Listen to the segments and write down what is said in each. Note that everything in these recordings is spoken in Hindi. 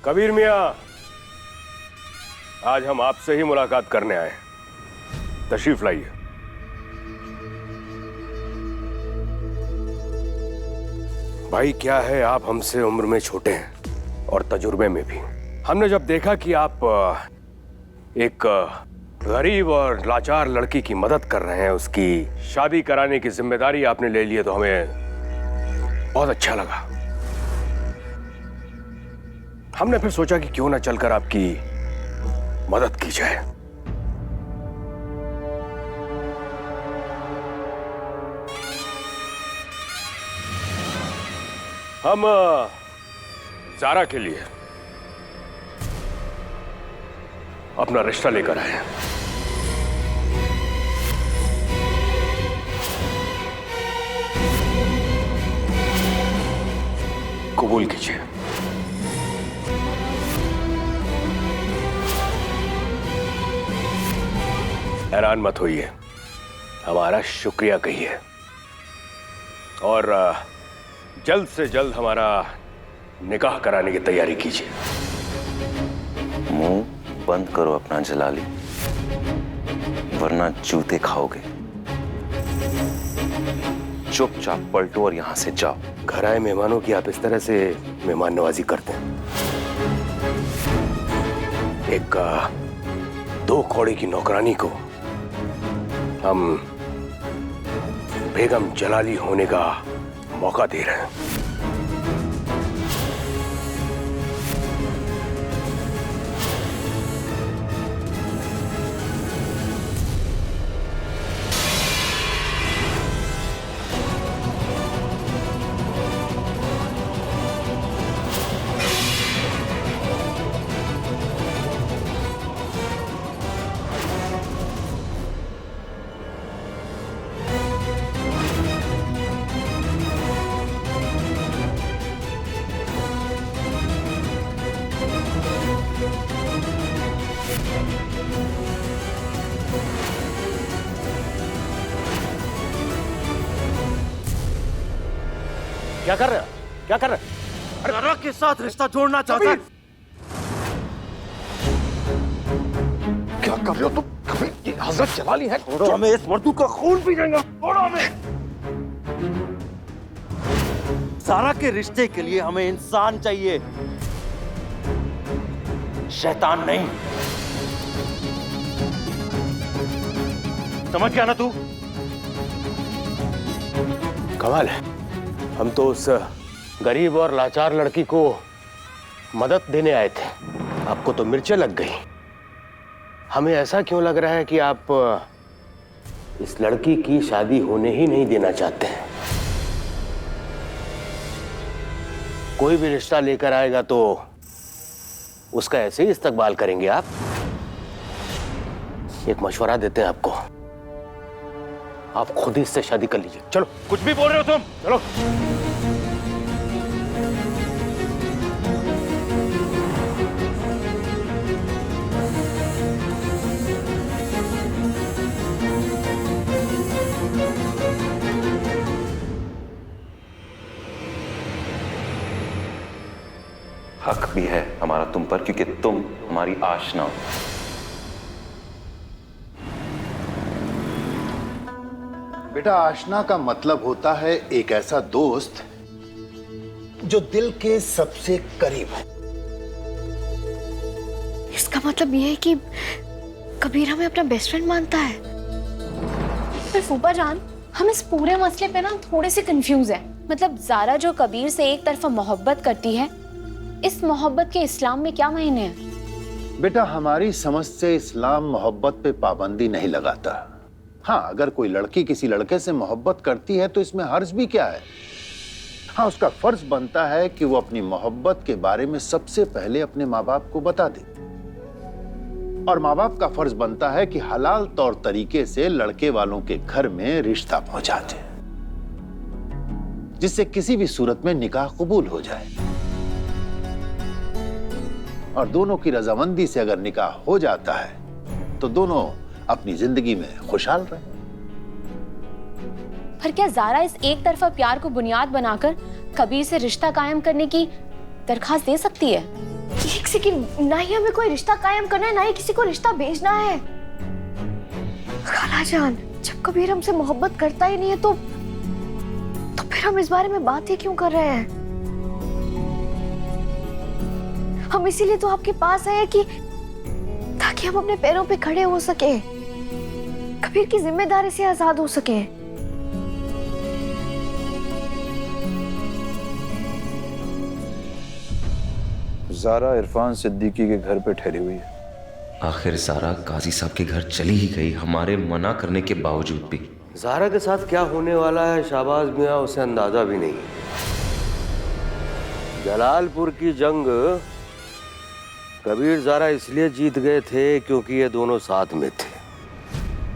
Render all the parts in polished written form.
कबीर मियां, आज हम आपसे ही मुलाकात करने आए। तशरीफ लाइए। भाई क्या है, आप हमसे उम्र में छोटे हैं और तजुर्बे में भी। हमने जब देखा कि आप एक गरीब और लाचार लड़की की मदद कर रहे हैं, उसकी शादी कराने की जिम्मेदारी आपने ले ली है, तो हमें बहुत अच्छा लगा। हमने फिर सोचा कि क्यों ना चलकर आपकी मदद की जाए। हम ज़ारा के लिए अपना रिश्ता लेकर आए हैं। कबूल कीजिए। हैरान मत होइए, हमारा शुक्रिया कहिए और जल्द से जल्द हमारा निकाह कराने की तैयारी कीजिए। मुंह बंद करो अपना जलाली, वरना जूते खाओगे। चुपचाप पलटो और यहां से जाओ। घर आए मेहमानों की आप इस तरह से मेहमान नवाजी करते हैं। एक 2 कौड़ी की नौकरानी को हम बेगम जलाली होने का मौका दे रहे हैं। क्या कर रहे हो? क्या कर रहे हो? ज़ारा के साथ रिश्ता जोड़ना चाहता है। क्या कर रहे हो तुम? कभी हजरत जलाली है। छोड़ो हमें, इस मर्दू का खून पी जाएगा। छोड़ो हमें। ज़ारा के रिश्ते के लिए हमें इंसान चाहिए, शैतान नहीं। समझ गया ना तू? कमाल है, हम तो उस गरीब और लाचार लड़की को मदद देने आए थे, आपको तो मिर्चें लग गई। हमें ऐसा क्यों लग रहा है कि आप इस लड़की की शादी होने ही नहीं देना चाहते हैं। कोई भी रिश्ता लेकर आएगा तो उसका ऐसे ही इस्तकबाल करेंगे आप। एक मशवरा देते हैं आपको, आप खुद ही इससे शादी कर लीजिए। चलो। कुछ भी बोल रहे हो तुम? चलो। हक भी है हमारा तुम पर, क्योंकि तुम हमारी आशना हो। बेटा, आशना का मतलब होता है एक ऐसा दोस्त जो दिल के सबसे करीब है। इसका मतलब ये है कि कबीर हमें अपना बेस्ट फ्रेंड मानता है। पर फूफा जान, हम इस पूरे मसले पे ना थोड़े से कंफ्यूज हैं। मतलब ज़ारा जो कबीर से एक तरफा मोहब्बत करती है, इस मोहब्बत के इस्लाम में क्या मायने हैं? बेटा, हमारी समझ से इस्लाम मोहब्बत पे पाबंदी नहीं लगाता। हाँ, अगर कोई लड़की किसी लड़के से मोहब्बत करती है तो इसमें हर्ज भी क्या है। हाँ, उसका फर्ज बनता है कि वो अपनी मोहब्बत के बारे में सबसे पहले अपने माँ बाप को बता दे, और माँ बाप का फर्ज बनता है कि हलाल तौर तरीके से लड़के वालों के घर में रिश्ता पहुंचा दे, जिससे किसी भी सूरत में निकाह कबूल हो जाए। और दोनों की रजामंदी से अगर निकाह हो जाता है तो दोनों अपनी जिंदगी में खुशहाल रहे। पर क्या ज़ारा इस एक तरफा प्यार को बुनियाद बनाकर कबीर से रिश्ता कायम करने की दरखास्त दे सकती है? एक सेकंड, ना ही हमें कोई रिश्ता कायम करना है, ना ही किसी को रिश्ता भेजना है। खाला जान, जब कबीर हमसे मोहब्बत करता ही नहीं है तो फिर हम इस बारे में बात ही क्यों कर रहे हैं? हम इसीलिए तो आपके पास आए कि ताकि हम अपने पैरों पे खड़े हो सके, कबीर की जिम्मेदारी से आजाद हो सके। ज़ारा इरफान सिद्दीकी के घर पे ठहरी हुई है। आखिर ज़ारा काजी साहब के घर चली ही गई, हमारे मना करने के बावजूद भी। ज़ारा के साथ क्या होने वाला है शाहबाज मियाँ, उसे अंदाजा भी नहीं है। जलालपुर की जंग कबीर ज़ारा इसलिए जीत गए थे क्योंकि ये दोनों साथ में थे,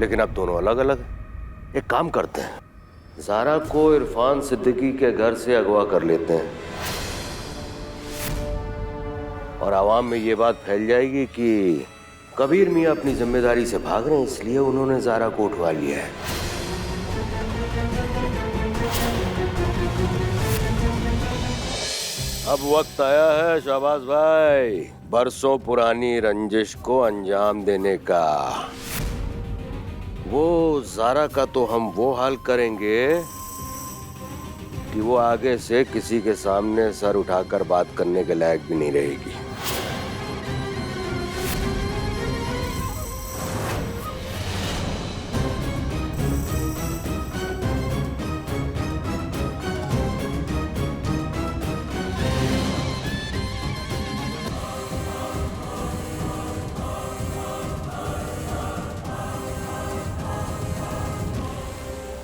लेकिन अब दोनों अलग अलग हैं। एक काम करते हैं, ज़ारा को इरफान सिद्दीकी के घर से अगवा कर लेते हैं और आवाम में ये बात फैल जाएगी कि कबीर मियाँ अपनी जिम्मेदारी से भाग रहे हैं, इसलिए उन्होंने ज़ारा को उठवा लिया है। अब वक्त आया है शाहबाज भाई बरसों पुरानी रंजिश को अंजाम देने का। वो ज़ारा का तो हम वो हाल करेंगे कि वो आगे से किसी के सामने सर उठाकर बात करने के लायक भी नहीं रहेगी।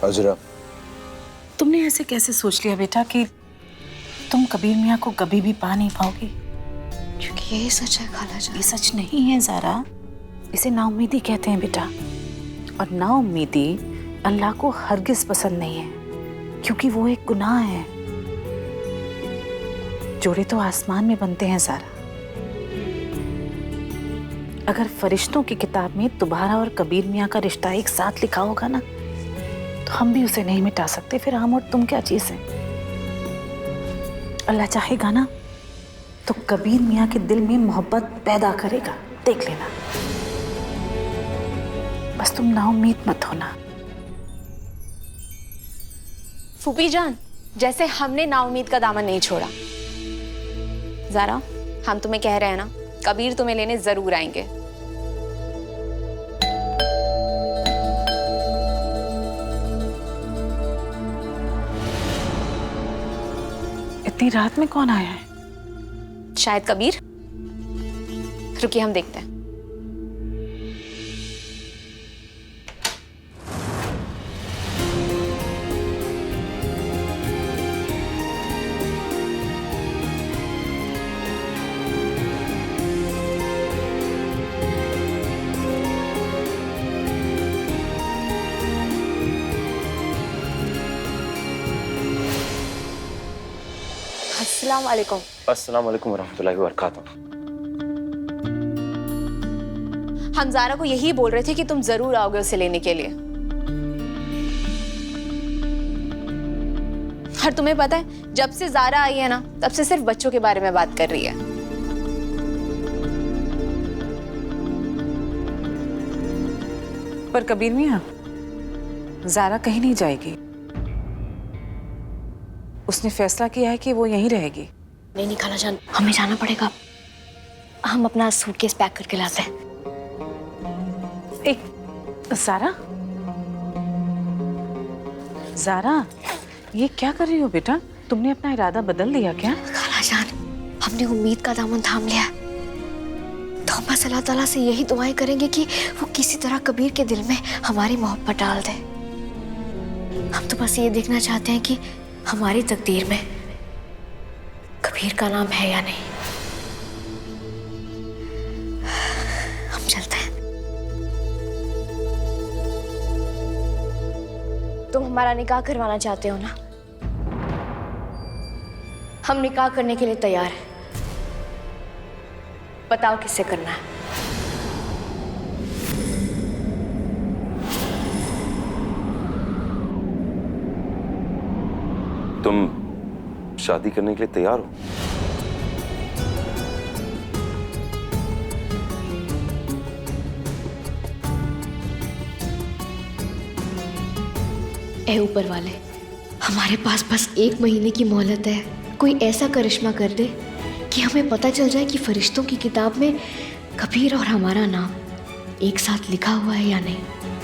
अजरा, तुमने ऐसे कैसे सोच लिया बेटा कि तुम कबीर मियाँ को कभी भी पा नहीं पाओगी? क्योंकि यही सच है खाला जान। ये सच नहीं है ज़ारा, इसे नाउम्मीदी कहते हैं बेटा। और नाउम्मीदी अल्लाह को हरगिज पसंद नहीं है, क्योंकि वो एक गुनाह है। जोड़े तो आसमान में बनते हैं ज़ारा। अगर फरिश्तों की किताब में तुम्हारा और कबीर मियाँ का रिश्ता एक साथ लिखा होगा ना, तो हम भी उसे नहीं मिटा सकते। फिर हम और तुम क्या चीज है? अल्लाह चाहेगा ना तो कबीर मियाँ के दिल में मोहब्बत पैदा करेगा, देख लेना। बस तुम नाउम्मीद मत होना। फूफी जान, जैसे हमने नाउम्मीद का दामन नहीं छोड़ा। ज़ारा, हम तुम्हें कह रहे हैं ना, कबीर तुम्हें लेने जरूर आएंगे। इतनी रात में कौन आया है? शायद कबीर। रुकिए, हम देखते हैं। अस्सलाम वालेकुम। अस्सलाम वालेकुम वरहमतुल्लाहि वबरकातुहू। हम ज़ारा को यही बोल रहे थे कि तुम जरूर आओगे उसे लेने के लिए। और तुम्हें पता है, जब से ज़ारा आई है ना, तब से सिर्फ बच्चों के बारे में बात कर रही है। पर कबीर मियाँ, ज़ारा कहीं नहीं जाएगी। उसने फैसला किया है कि वो यहीं रहेगी। नहीं खाला जान, हमें जाना पड़ेगा। हम अपना सूटकेस पैक करके लाते हैं। एक ज़ारा, ज़ारा, ये क्या कर रही हो बेटा? तुमने अपना इरादा बदल लिया क्या? खाला जान, हमने उम्मीद का दामन थाम लिया। तो हम बस अल्लाह ताला से यही दुआएं करेंगे कि वो किसी तरह कबीर के दिल में हमारी मोहब्बत डाल दे। हम तो बस ये देखना चाहते हैं कि हमारी तकदीर में कबीर का नाम है या नहीं। हम चलते हैं। तुम हमारा निकाह करवाना चाहते हो ना? हम निकाह करने के लिए तैयार हैं। बताओ किससे करना है? तुम शादी करने के लिए तैयार हो? ए ऊपर वाले, हमारे पास बस 1 महीने की मोहलत है। कोई ऐसा करिश्मा कर दे कि हमें पता चल जाए कि फरिश्तों की किताब में कबीर और हमारा नाम एक साथ लिखा हुआ है या नहीं।